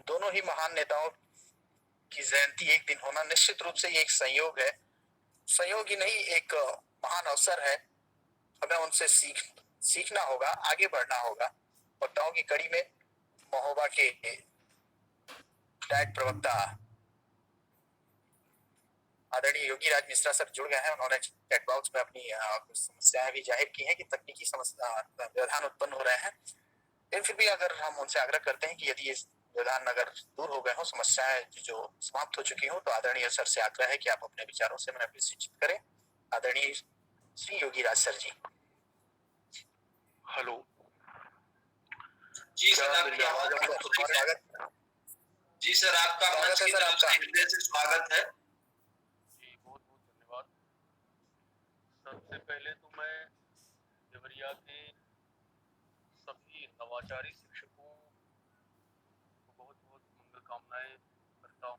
दोनों ही महान नेताओं की जयंती एक दिन होना निश्चित रूप से ये एक संयोग है, संयोग ही नहीं, एक महान अवसर है। हमें उनसे सीखना होगा, आगे बढ़ना होगा। वक्ताओं की कड़ी में महोबा के डायट प्रवक्ता आदरणीय योगी राज मिश्रा सर जुड़ गए हैं। उन्होंने चैट बॉक्स में अपनी समस्याएं भी जाहिर की हैं कि तकनीकी समस्या व्यवधान उत्पन्न हो रहे हैं, लेकिन फिर भी अगर हम उनसे आग्रह करते हैं कि यदि ये व्यवधान अगर दूर हो गए हो, समस्याएं जो समाप्त हो चुकी हो, तो आदरणीय सर से आग्रह है कि आप अपने विचारों से हमें सूचित करें। आदरणीय श्री योगी राज सर जी। हेलो जी सर, आपकी आवाज स्वागत। जी सर, आपका मंच की तरफ से हृदय से स्वागत है। जी, बहुत बहुत धन्यवाद। सबसे पहले तो मैं देवरिया के सभी नवाचारी शिक्षकों को बहुत बहुत मंगल कामनाएं करता हूँ,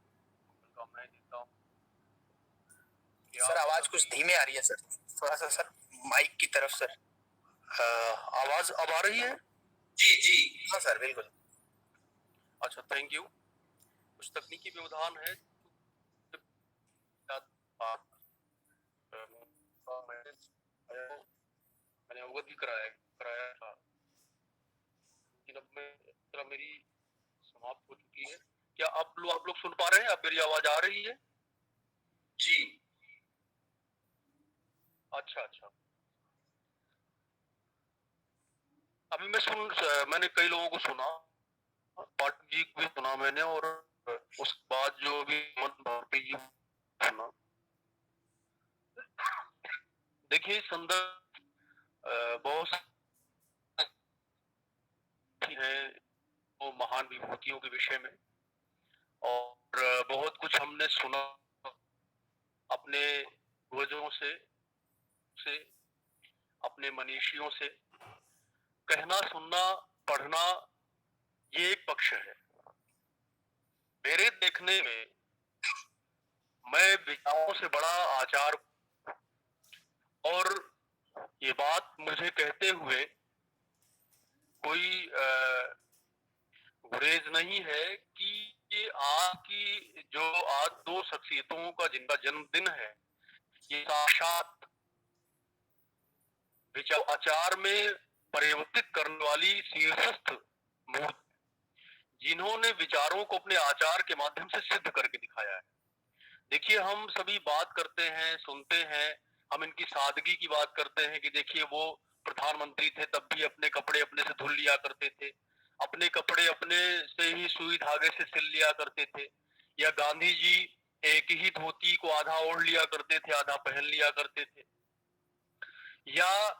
मंगल कामनाएं देता हूँ। सर आवाज कुछ धीमे आ रही है सर, थोड़ा सा सर माइक की तरफ सर। आवाज अब आ रही है? जी जी हाँ सर, बिल्कुल। अच्छा, थैंक यू। कुछ तकनीकी व्यवधान है, मैंने अवगत भी कराया था, लेकिन अब मेरी समाप्त हो चुकी है। क्या आप लोग सुन पा रहे हैं? अब मेरी आवाज आ रही है? जी। अच्छा, अभी मैंने कई लोगों को सुना, पाठक जी को भी सुना मैंने, और उसके बाद जो भी भारती जी सुना। देखिए, संदर्भ बहुत है वो महान विभूतियों के विषय में, और बहुत कुछ हमने सुना अपने पूर्वजों से अपने मनीषियों से। कहना, सुनना, पढ़ना ये एक पक्ष है। मेरे देखने में मैं विचारों से बड़ा आचार, और ये बात मुझे कहते हुए कोई गुरेज नहीं है कि ये आज दो शख्सियतों का जिनका जन्मदिन है, ये साक्षात आचार में परिवर्तित करने वाली शीर्षस्थ मूर्ति, जिन्होंने विचारों को अपने आचार के माध्यम से सिद्ध करके दिखाया है। देखिए, हम सभी बात करते हैं, सुनते हैं, हम इनकी सादगी की बात करते हैं कि देखिए वो प्रधानमंत्री थे तब भी अपने कपड़े अपने से धुल लिया करते थे, अपने कपड़े अपने से ही सुई धागे से सिल लिया करते थे, या गांधी जी एक ही धोती को आधा ओढ़ लिया करते थे, आधा पहन लिया करते थे, या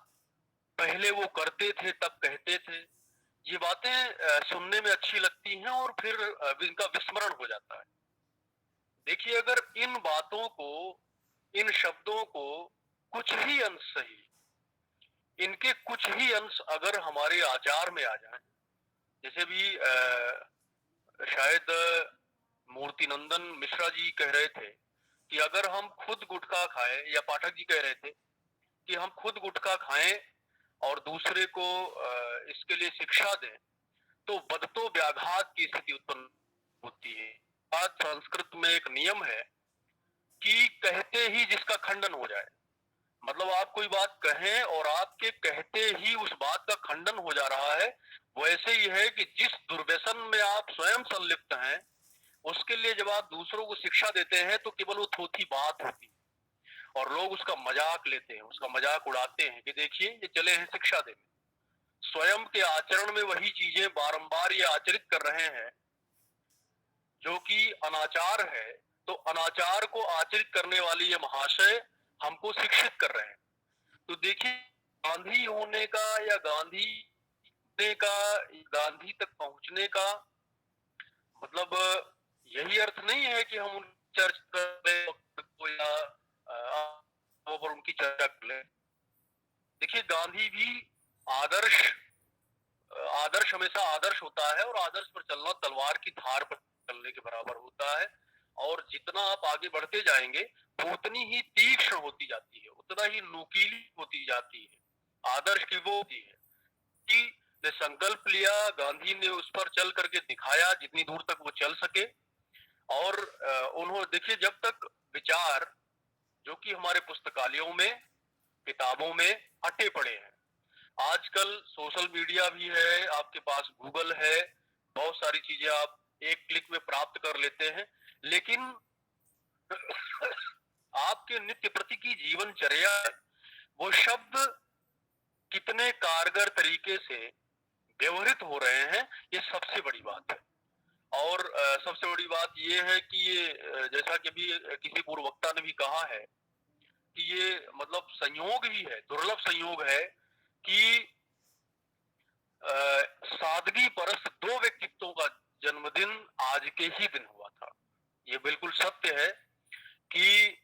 पहले वो करते थे तब कहते थे। ये बातें सुनने में अच्छी लगती हैं और फिर इनका विस्मरण हो जाता है। देखिए, अगर इन बातों को, इन शब्दों को कुछ ही अंश सही, इनके कुछ ही अंश अगर हमारे आचार में आ जाए, जैसे भी शायद मूर्तिनंदन मिश्रा जी कह रहे थे कि अगर हम खुद गुटखा खाएं, या पाठक जी कह रहे थे कि हम खुद गुटखा खाएं और दूसरे को इसके लिए शिक्षा दें, तो बदतो व्याघात की स्थिति उत्पन्न होती है। आज संस्कृत में एक नियम है कि कहते ही जिसका खंडन हो जाए, मतलब आप कोई बात कहें और आपके कहते ही उस बात का खंडन हो जा रहा है, वैसे ही है कि जिस दुर्व्यसन में आप स्वयं संलिप्त हैं, उसके लिए जब आप दूसरों को शिक्षा देते हैं तो केवल वो थोथी बात होती है, और लोग उसका मजाक लेते हैं, उसका मजाक उड़ाते हैं कि देखिए ये चले हैं शिक्षा देने। स्वयं के आचरण में वही चीजें बारंबार ये आचरित कर रहे हैं जो कि अनाचार है, तो अनाचार को आचरित करने वाली ये महाशय हमको शिक्षित कर रहे हैं। तो देखिए, गांधी होने का या गांधी तक पहुंचने का मतलब यही अर्थ नहीं है कि हम चर्च कर या उनकी चर्चा कर लें। देखिए, गांधी भी आदर्श हमेशा आदर्श होता है, और आदर्श पर चलना तलवार की धार पर चलने के बराबर होता है, और जितना आप आगे बढ़ते जाएंगे वो उतनी ही तीक्ष्ण होती जाती है, उतना ही नुकीली होती जाती है। आदर्श की वो होती है कि ने संकल्प लिया, गांधी ने उस पर चल करके दिखाया जितनी दूर तक वो चल सके। और उन्होंने देखिए, जब तक विचार जो कि हमारे पुस्तकालयों में, किताबों में अटे पड़े हैं, आजकल सोशल मीडिया भी है, आपके पास गूगल है, बहुत सारी चीजें आप एक क्लिक में प्राप्त कर लेते हैं, लेकिन आपके नित्य प्रति की जीवनचर्या, वो शब्द कितने कारगर तरीके से व्यवहृत हो रहे हैं, ये सबसे बड़ी बात है। और सबसे बड़ी बात ये है कि ये जैसा कि अभी किसी पूर्व वक्ता ने भी कहा है कि ये मतलब संयोग ही है, दुर्लभ संयोग है कि सादगी परस्त दो व्यक्तित्वों का जन्मदिन आज के ही दिन हुआ था। ये बिल्कुल सत्य है कि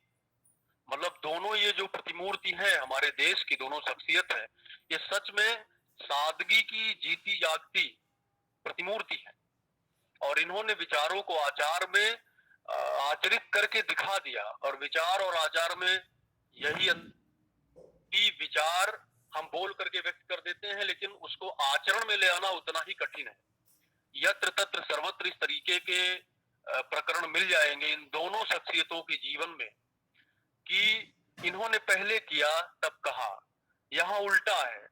मतलब दोनों ये जो प्रतिमूर्ति है हमारे देश की, दोनों शख्सियत है, ये सच में सादगी की जीती जागती प्रतिमूर्ति है। और इन्होंने विचारों को आचार में आचरित करके दिखा दिया। और विचार और आचार में यही कि विचार हम बोल करके व्यक्त कर देते हैं, लेकिन उसको आचरण में ले आना उतना ही कठिन है। यत्र तत्र सर्वत्र इस तरीके के प्रकरण मिल जाएंगे इन दोनों शख्सियतों के जीवन में कि इन्होंने पहले किया तब कहा। यहाँ उल्टा है,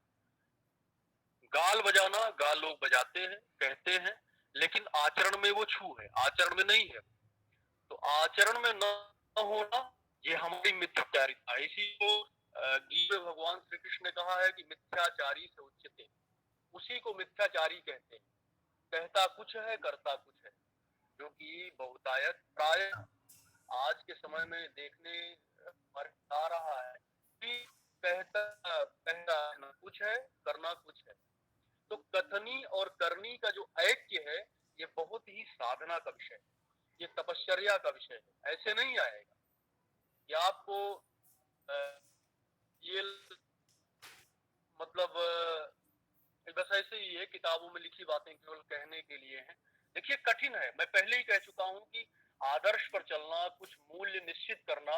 गाल बजाना, गाल लोग बजाते हैं, कहते हैं, लेकिन आचरण में वो छू है, आचरण में नहीं है। तो आचरण में न होना, ये हमारी मिथ्याचारिता है। इसी को गीता में भगवान श्री कृष्ण ने कहा है कि मिथ्याचारी से उच्चते, उसी को मिथ्याचारी कहते हैं। कहता कुछ है, करता कुछ है, जो कि बहुतायत प्राय आज के समय में देखने आ रहा है कि कहता कुछ है, करना कुछ है। तो कथनी और करनी का जो ऐक्य है, ये बहुत ही साधना का विषय है, ये तपश्चर्या का विषय है। ऐसे नहीं आएगा कि आपको ये मतलब बस ऐसे ही है, किताबों में लिखी बातें केवल कहने के लिए हैं। देखिए, कठिन है, मैं पहले ही कह चुका हूं कि आदर्श पर चलना, कुछ मूल्य निश्चित करना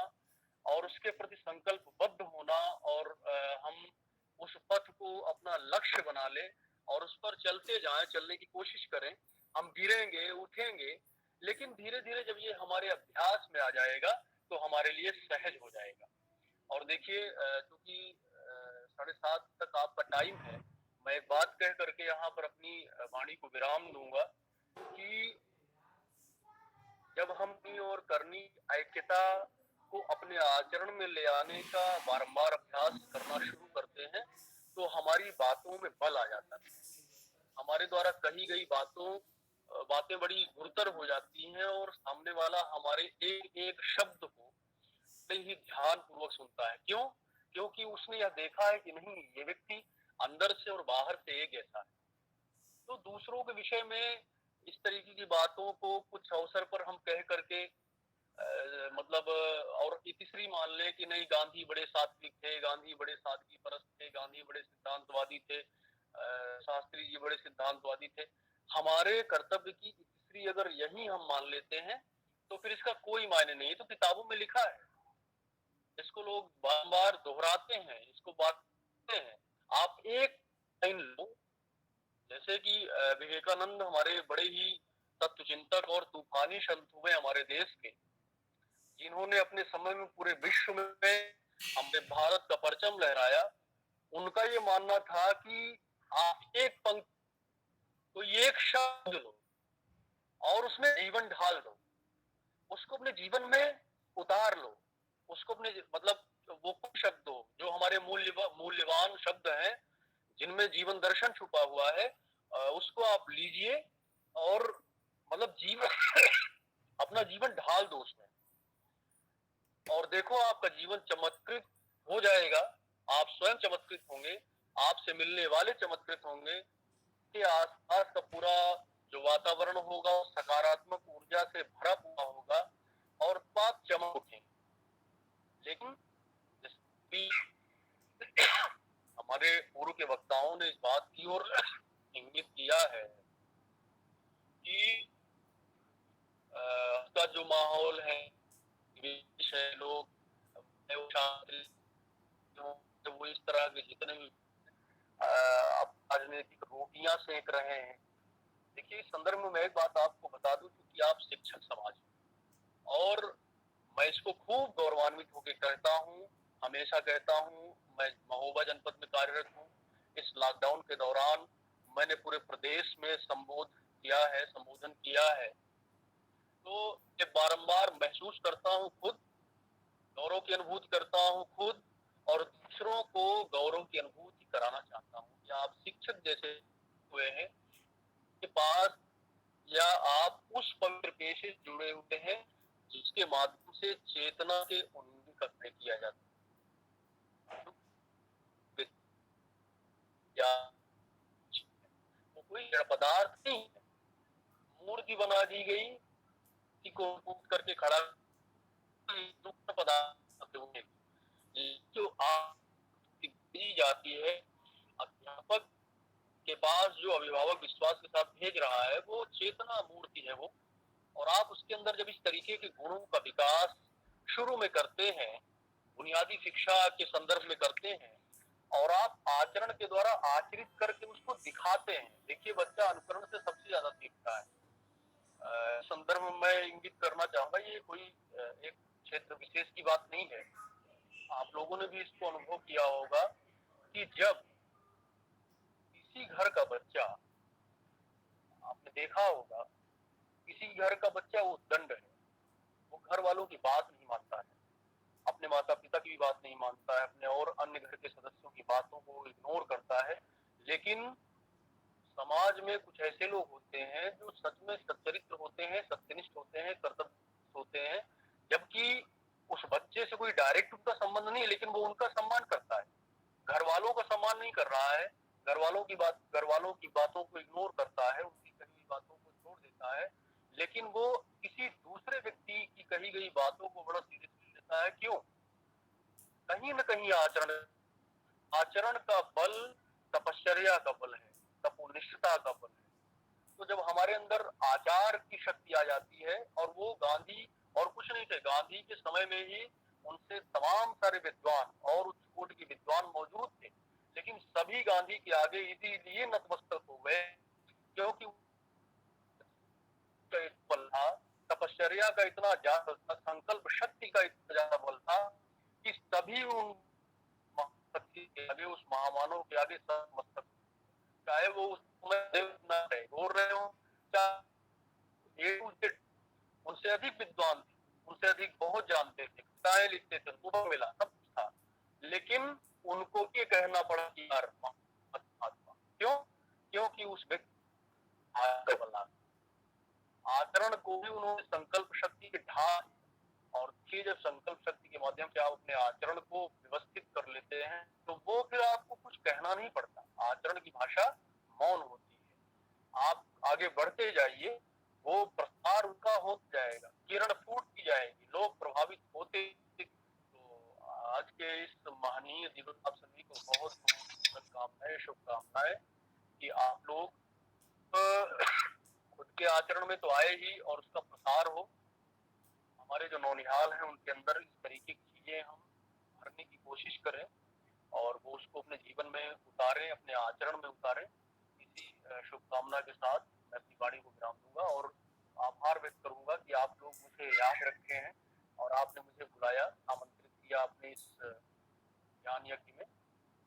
और उसके प्रति संकल्पबद्ध होना, और हम उस पथ को अपना लक्ष्य बना लें और उस पर चलते जाएं, चलने की कोशिश करें। हम गिरेंगे, उठेंगे, लेकिन धीरे धीरे जब ये हमारे अभ्यास में आ जाएगा तो हमारे लिए सहज हो जाएगा। और देखिए, क्योंकि 7:30 तक आपका टाइम है, मैं एक बात कह करके यहाँ पर अपनी वाणी को विराम दूंगा कि जब हम अपनी और करनी ऐक्यता को अपने आचरण में ले आने का बारंबार अभ्यास करना शुरू करते हैं, तो हमारी बातों में बल आ जाता है। हमारे द्वारा कही गई बातें बड़ी गुरुतर हो जाती हैं और सामने वाला हमारे एक एक शब्द को ही ध्यान पूर्वक सुनता है। क्यों? क्योंकि उसने यह देखा है कि नहीं, ये व्यक्ति अंदर से और बाहर से एक जैसा है। तो दूसरों के विषय में इस तरीके की बातों को कुछ अवसर पर हम कह करके मतलब और तीसरी मान ले कि नहीं, गांधी बड़े सात्विक थे, गांधी बड़े सादगी परस्त थे, गांधी बड़े सिद्धांतवादी थे, शास्त्री जी बड़े सिद्धांतवादी थे। हमारे कर्तव्य की तीसरी अगर यही हम मान लेते हैं तो फिर इसका कोई मायने नहीं है। तो किताबों में लिखा है, इसको लोग बार-बार दोहराते हैं, इसको बांटते हैं। आप एक लाइन लो, जैसे कि विवेकानंद हमारे बड़े ही तत्वचिंतक और तूफानी संत हुए हमारे देश के, जिन्होंने अपने समय में पूरे विश्व में हमारे भारत का परचम लहराया। उनका ये मानना था कि आप एक पंक्ति, तो एक शब्द लो और उसमें जीवन ढाल दो, उसको अपने जीवन में उतार लो, उसको अपने मतलब वो कुछ शब्द हो जो हमारे मूल्यवान शब्द हैं, जिनमें जीवन दर्शन छुपा हुआ है, उसको आप लीजिए और मतलब जीवन अपना जीवन ढाल दो उसमें, और देखो आपका जीवन चमत्कृत हो जाएगा। आप स्वयं चमत्कृत होंगे, आपसे मिलने वाले चमत्कृत होंगे, के आसपास का पूरा जो वातावरण होगा सकारात्मक ऊर्जा से भरा हुआ होगा और आप चमक उठेंगे। लेकिन हमारे पूर्व के वक्ताओं ने इस बात की ओर इंगित किया है कि उसका जो माहौल है, लोग वो इस तरह के जितने भी राजनीतिक रोटियां सेक रहे हैं। देखिए, इस संदर्भ में मैं एक बात आपको बता दूं, क्योंकि आप शिक्षक समाज हैं और मैं इसको खूब गौरवान्वित होकर कहता हूँ, हमेशा कहता हूँ। मैं महोबा जनपद में कार्यरत हूँ। इस लॉकडाउन के दौरान मैंने पूरे प्रदेश में संबोधन किया है। तो ये बारंबार महसूस करता हूँ, खुद गौरव की अनुभूति करता हूँ खुद, और दूसरों को गौरव की अनुभूति कराना चाहता हूँ कि आप शिक्षक जैसे हुए हैं के पास, या आप उस पवित्र पेशे से जुड़े हुए हैं जिसके माध्यम से चेतना के उन्नयन का कार्य किया जाता है। या वो कोई जड़ पदार्थ नहीं है, मूर्ति बना दी गई, किसी को कूट करके खड़ा पदार्थ होंगे। जो आप दी जाती है, अध्यापक के पास जो अभिभावक विश्वास के साथ भेज रहा है, वो चेतना मूर्ति है वो। और आप उसके अंदर जब इस तरीके के गुणों का विकास शुरू में करते हैं, बुनियादी शिक्षा के संदर्भ में करते हैं, और आप आचरण के द्वारा आचरित करके उसको दिखाते हैं। देखिए, बच्चा अनुकरण से सबसे ज्यादा सीखता है। संदर्भ में मैं इंगित करना चाहूंगा, ये कोई एक क्षेत्र विशेष की बात नहीं है। आप लोगों ने भी इसको अनुभव किया होगा कि जब किसी घर का बच्चा, आपने देखा होगा, किसी घर का बच्चा उद्दंड है, वो घर वालों की बात नहीं मानता है, अपने माता पिता की भी बात नहीं मानता है, अपने और अन्य घर के सदस्यों की बातों को इग्नोर करता है। लेकिन समाज में कुछ ऐसे लोग होते हैं जो सच में सच्चरित्र होते हैं, सत्यनिष्ठ होते हैं, कर्तव्य होते हैं, जबकि उस बच्चे से कोई डायरेक्ट उनका संबंध नहीं है, लेकिन वो उनका सम्मान करता है, घर वालों का सम्मान नहीं कर रहा है, घर वालों की बातों को इग्नोर करता है, उनकी कही हुई बातों को छोड़ देता है, लेकिन वो किसी दूसरे व्यक्ति की कही गई बातों को बड़ा सीरियसली लेता है। क्यों? कहीं न कहीं आचरण का बल तपश्चर्या का बल है, तपोनिष्ठता का बल है। तो जब हमारे अंदर आचार की शक्ति आ जाती है, और वो गांधी और कुछ नहीं थे, गांधी के समय में ही उनसे तमाम सारे विद्वान और उच्च कोटि के विद्वान मौजूद थे, लेकिन सभी गांधी के आगे इसीलिए नतमस्तक हो गए क्योंकि बल था, तपश्चर्या का इतना ज्यादा, संकल्प शक्ति का इतना ज्यादा बल था कि सभी उन शक्ति के आगे, उस महामानव के आगे सब मस्तक, चाहे वो उस समय बोल रहे हो, चाहे उनसे अधिक विद्वान थे, उनसे अधिक बहुत जानते थे, कविताएं लिखते थे, उनको मिला सब कुछ था, लेकिन उनको ये कहना पड़ा कि यार महात्मा। क्यों? क्योंकि उस व्यक्ति आचरण को भी उन्होंने संकल्प शक्ति के ढाल, और फिर जब संकल्प शक्ति के माध्यम से आप अपने आचरण को व्यवस्थित कर लेते हैं, तो वो फिर आपको कुछ कहना नहीं पड़ता। आचरण की भाषा मौन होती है। आप आगे बढ़ते जाइए, वो प्रसार उनका होता जाएगा, किरण फूटती जाएगी, लोग प्रभावित होते। तो आज के इस महनीय दिवस आप सभी को बहुत बहुत कामनाएं, शुभकामनाएं कि आप लोग खुद के आचरण में तो आए ही, और उसका प्रसार हो। हमारे जो नौनिहाल हैं उनके अंदर इस तरीके की चीजें हम भरने की कोशिश करें, और वो उसको अपने जीवन में उतारें, अपने आचरण में उतारें। इसी शुभकामना के साथ मैं अपनी वाणी को विराम दूंगा, और आभार व्यक्त करूंगा कि आप लोग मुझे याद रखे हैं और आपने मुझे बुलाया, आमंत्रित किया अपने इस ज्ञान यज्ञ में।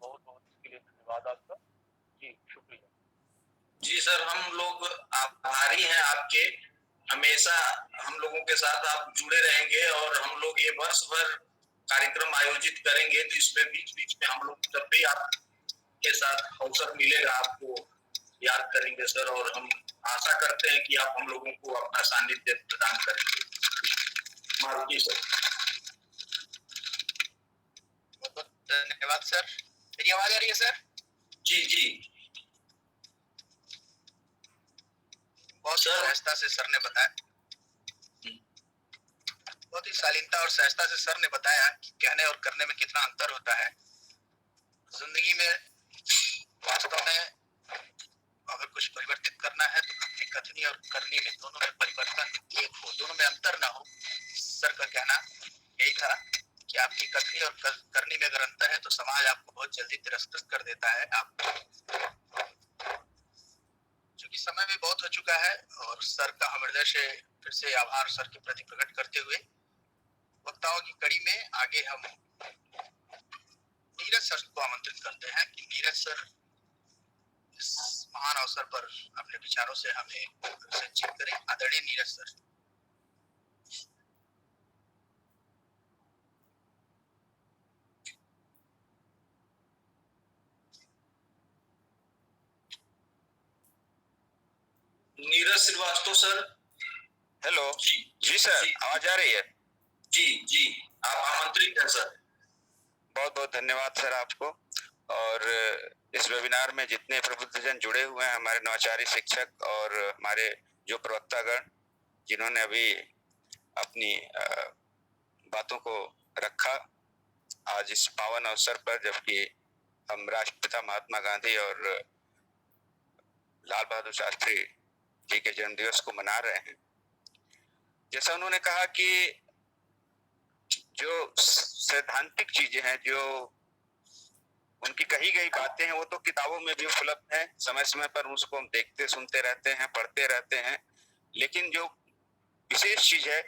बहुत बहुत इसके लिए धन्यवाद आपका जी, शुक्रिया जी सर। हम लोग आभारी हैं आपके, हमेशा हम लोगों के साथ आप जुड़े रहेंगे, और हम लोग ये वर्ष भर कार्यक्रम आयोजित करेंगे, तो इसमें बीच बीच में हम लोग जब भी आपके साथ अवसर मिलेगा आपको याद करेंगे सर, और हम आशा करते हैं कि आप हम लोगों को अपना सानिध्य प्रदान करेंगे। मारुति सर। बहुत बहुत धन्यवाद सर। मेरी आवाज आ रही है सर? जी जी। बहुत सहजता से सर ने बताया, बहुत ही शालीनता और सहजता से सर ने बताया कि कहने और करने में कितना अंतर होता है। जिंदगी में वास्तव में अगर कुछ परिवर्तित करना है तो अपनी कथनी और करनी में, दोनों में परिवर्तन एक हो, दोनों में अंतर ना हो। सर का कहना यही था कि आपकी कथनी और करनी में अगर अंतर है तो समाज आपको बहुत जल्दी तिरस्कृत कर देता है, आप समय भी बहुत हो चुका है और सर का हम हृदय से फिर से आभार सर के प्रति प्रकट करते हुए वक्ताओं की कड़ी में आगे हम नीरज सर को आमंत्रित करते हैं कि नीरज सर इस महान अवसर पर अपने विचारों से हमें संचित करें। आदरणीय Neeraj sir. Neeraj Srivastava sir. Hello. जी सर, आवाज आ रही है? जी आप आमंत्रित हैं सर। बहुत बहुत धन्यवाद सर आपको। और इस वेबिनार में जितने प्रबुद्धजन जुड़े हुए हैं, हमारे नवाचारी शिक्षक और हमारे जो प्रवक्तागण जिन्होंने अभी अपनी बातों को रखा आज इस पावन अवसर पर, जबकि हम राष्ट्रपिता महात्मा गांधी और लाल बहादुर शास्त्री जी के जन्मदिवस को मना रहे हैं। जैसा उन्होंने कहा कि जो सैद्धांतिक चीजें हैं, जो उनकी कही गई बातें हैं, वो तो किताबों में भी उपलब्ध है, समय समय पर उसको हम देखते सुनते रहते हैं, पढ़ते रहते हैं। लेकिन जो विशेष चीज है